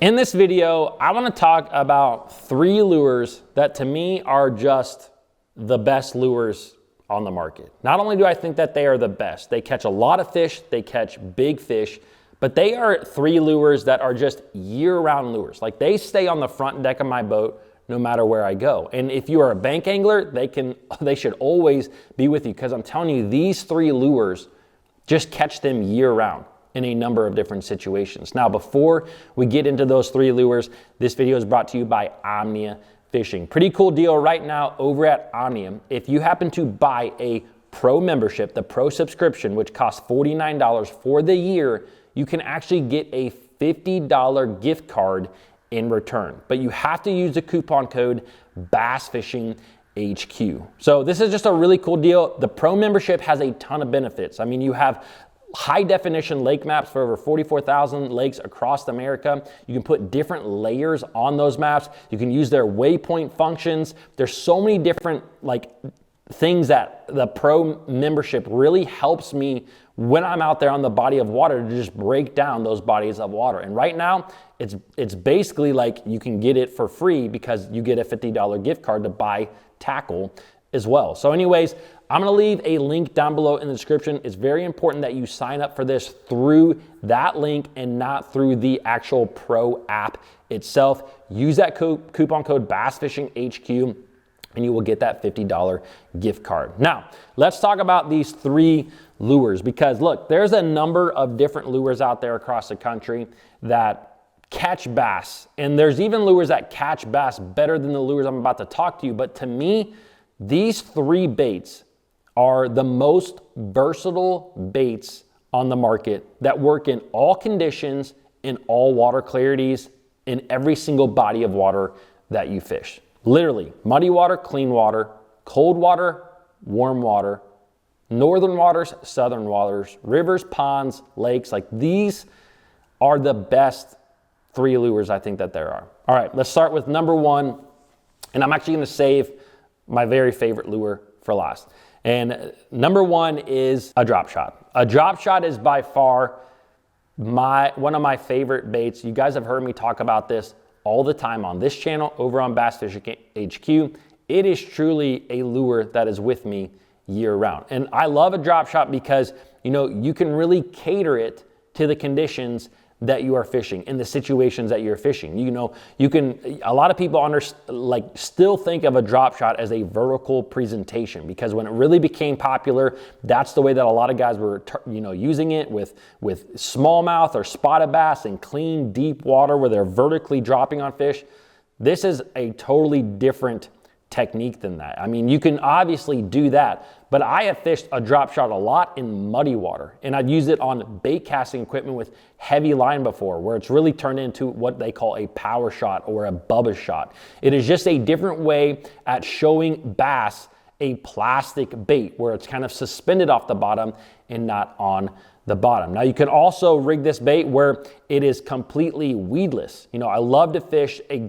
In this video, I want to talk about 3 lures that to me are just the best lures on the market. Not only do I think that they are the best, they catch a lot of fish, they catch big fish, but they are 3 lures that are just year-round lures. Like, they stay on the front deck of my boat no matter where I go. And if you are a bank angler, they should always be with you, because I'm telling you, these 3 lures, just catch them year-round in a number of different situations. Now, before we get into those 3 lures, this video is brought to you by Omnia Fishing. Pretty cool deal right now over at Omnia. If you happen to buy a pro membership, the pro subscription, which costs $49 for the year, you can actually get a $50 gift card in return. But you have to use the coupon code BassFishingHQ. So this is just a really cool deal. The pro membership has a ton of benefits. I mean, you have high definition lake maps for over 44,000 lakes across America. You can put different layers on those maps. You can use their waypoint functions. There's so many different things that the pro membership really helps me when I'm out there on the body of water to just break down those bodies of water. And right now, it's basically like you can get it for free because you get a $50 gift card to buy tackle as well. So anyways, I'm gonna leave a link down below in the description. It's very important that you sign up for this through that link and not through the actual pro app itself. Use that coupon code BassFishingHQ and you will get that $50 gift card. Now, let's talk about these 3 lures, because look, there's a number of different lures out there across the country that catch bass. And there's even lures that catch bass better than the lures I'm about to talk to you. But to me, these 3 baits are the most versatile baits on the market that work in all conditions, in all water clarities, in every single body of water that you fish. Literally, muddy water, clean water, cold water, warm water, northern waters, southern waters, rivers, ponds, lakes. Like, these are the best 3 lures I think that there are. All right, let's start with number 1. And I'm actually gonna save my very favorite lure for last. And number 1 is a drop shot. A drop shot is by far one of my favorite baits. You guys have heard me talk about this all the time on this channel, over on Bass Fishing HQ. It is truly a lure that is with me year round. And I love a drop shot because, you know, you can really cater it to the conditions that you are fishing, in the situations that you're fishing. You know, a lot of people still think of a drop shot as a vertical presentation, because when it really became popular, that's the way that a lot of guys were, using it with smallmouth or spotted bass in clean, deep water where they're vertically dropping on fish. This is a totally different technique than that. I mean, you can obviously do that, but I have fished a drop shot a lot in muddy water, and I've used it on bait casting equipment with heavy line before, where it's really turned into what they call a power shot or a Bubba shot. It is just a different way at showing bass a plastic bait where it's kind of suspended off the bottom and not on the bottom. Now, you can also rig this bait where it is completely weedless. You know, I love to fish a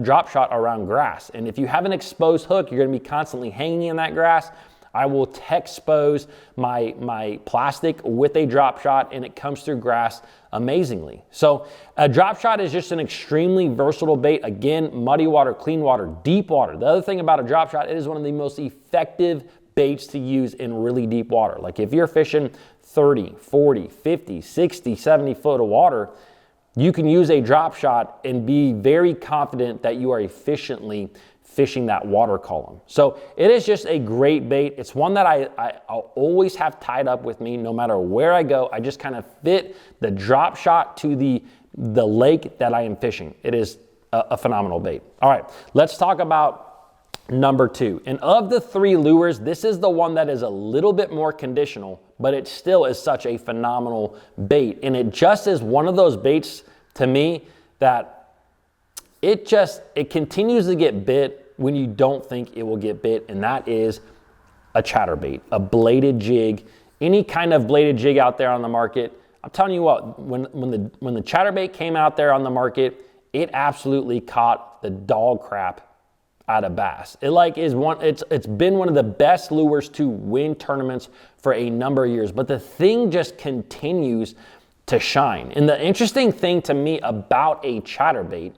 drop shot around grass. And if you have an exposed hook, you're gonna be constantly hanging in that grass. I will expose my plastic with a drop shot, and it comes through grass amazingly. So a drop shot is just an extremely versatile bait. Again, muddy water, clean water, deep water. The other thing about a drop shot, it is one of the most effective baits to use in really deep water. Like, if you're fishing 30, 40, 50, 60, 70 foot of water, you can use a drop shot and be very confident that you are efficiently fishing that water column. So it is just a great bait. It's one that I'll always have tied up with me no matter where I go. I just kind of fit the drop shot to the lake that I am fishing. It is a phenomenal bait. All right, let's talk about number 2. And of the 3 lures, this is the one that is a little bit more conditional, but it still is such a phenomenal bait. And it just is one of those baits to me that it continues to get bit when you don't think it will get bit, and that is a chatterbait, a bladed jig, any kind of bladed jig out there on the market. I'm telling you what, when the chatterbait came out there on the market, it absolutely caught the dog crap out of bass. It's been one of the best lures to win tournaments for a number of years, but the thing just continues to shine. And the interesting thing to me about a chatterbait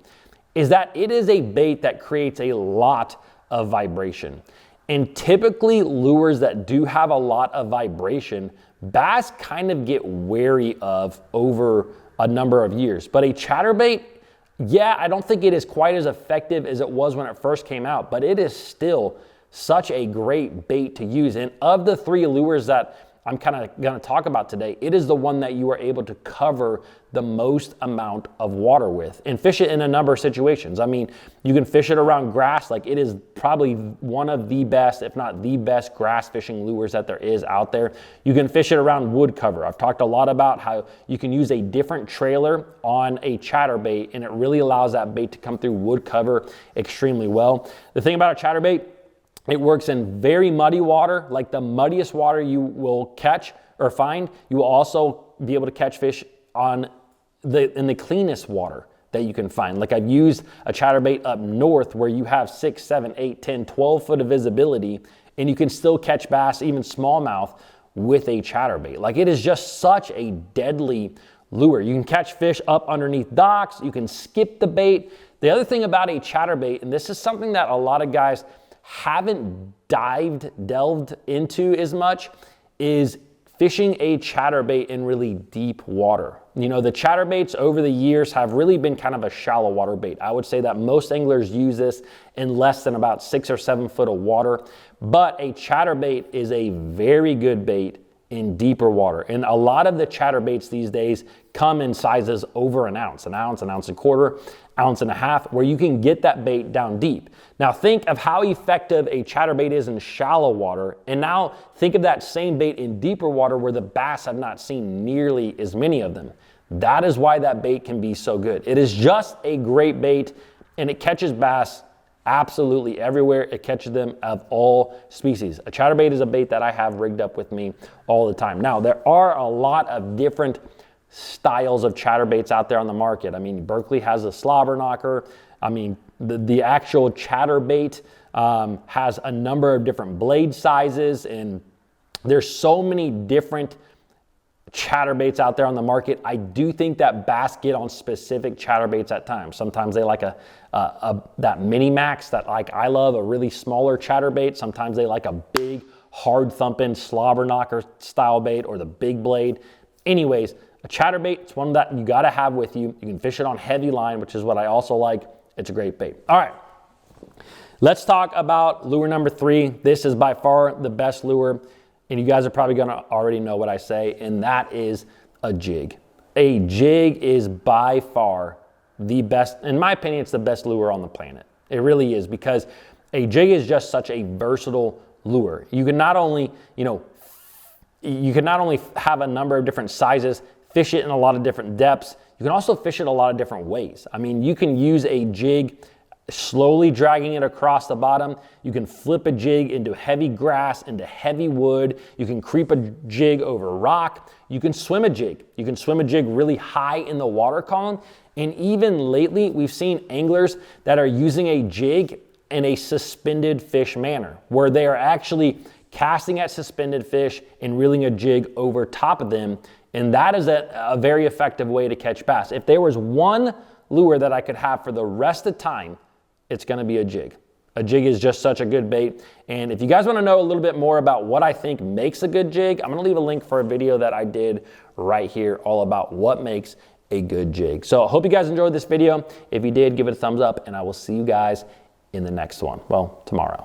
is that it is a bait that creates a lot of vibration. And typically lures that do have a lot of vibration, bass kind of get wary of over a number of years. But a chatterbait, yeah, I don't think it is quite as effective as it was when it first came out, but it is still such a great bait to use. And of the 3 lures that I'm kind of going to talk about today, it is the one that you are able to cover the most amount of water with and fish it in a number of situations. I mean, you can fish it around grass. Like, it is probably one of the best, if not the best, grass fishing lures that there is out there. You can fish it around wood cover. I've talked a lot about how you can use a different trailer on a chatterbait, and it really allows that bait to come through wood cover extremely well. The thing about a chatterbait, it works in very muddy water, like the muddiest water you will catch or find. You will also be able to catch fish in the cleanest water that you can find. Like, I've used a chatterbait up north where you have 6, 7, 8, 10, 12 foot of visibility, and you can still catch bass, even smallmouth, with a chatterbait. Like, it is just such a deadly lure. You can catch fish up underneath docks. You can skip the bait. The other thing about a chatterbait, and this is something that a lot of guys haven't delved into as much, is fishing a chatterbait in really deep water. You know, the chatterbaits over the years have really been kind of a shallow water bait. I would say that most anglers use this in less than about 6 or 7 foot of water, but a chatterbait is a very good bait in deeper water. And a lot of the chatterbaits these days come in sizes over an ounce, an ounce and a quarter, ounce and a half, where you can get that bait down deep. Now think of how effective a chatterbait is in shallow water, and now think of that same bait in deeper water where the bass have not seen nearly as many of them. That is why that bait can be so good. It is just a great bait, and it catches bass absolutely everywhere. It catches them of all species. A chatterbait is a bait that I have rigged up with me all the time. Now, there are a lot of different styles of chatterbaits out there on the market. I mean, Berkley has a slobber knocker. I mean, the actual chatterbait has a number of different blade sizes, and there's so many different chatterbaits out there on the market. I do think that bass get on specific chatterbaits at times. Sometimes they like that mini max that, like, I love, a really smaller chatterbait. Sometimes they like a big, hard thumping slobber knocker style bait, or the big blade. Anyways, a chatterbait, it's one that you got to have with you. You can fish it on heavy line, which is what I also like. It's a great bait. All right, let's talk about lure number 3. This is by far the best lure, and you guys are probably going to already know what I say, and that is a jig. A jig is by far the best, in my opinion, it's the best lure on the planet. It really is, because a jig is just such a versatile lure. You can not only, have a number of different sizes, fish it in a lot of different depths. You can also fish it a lot of different ways. I mean, you can use a jig slowly dragging it across the bottom. You can flip a jig into heavy grass, into heavy wood. You can creep a jig over rock. You can swim a jig. You can swim a jig really high in the water column. And even lately, we've seen anglers that are using a jig in a suspended fish manner, where they are actually casting at suspended fish and reeling a jig over top of them. And that is a very effective way to catch bass. If there was one lure that I could have for the rest of the time, it's going to be a jig. A jig is just such a good bait. And if you guys want to know a little bit more about what I think makes a good jig, I'm going to leave a link for a video that I did right here all about what makes a good jig. So I hope you guys enjoyed this video. If you did, give it a thumbs up, and I will see you guys in the next one. Well, tomorrow.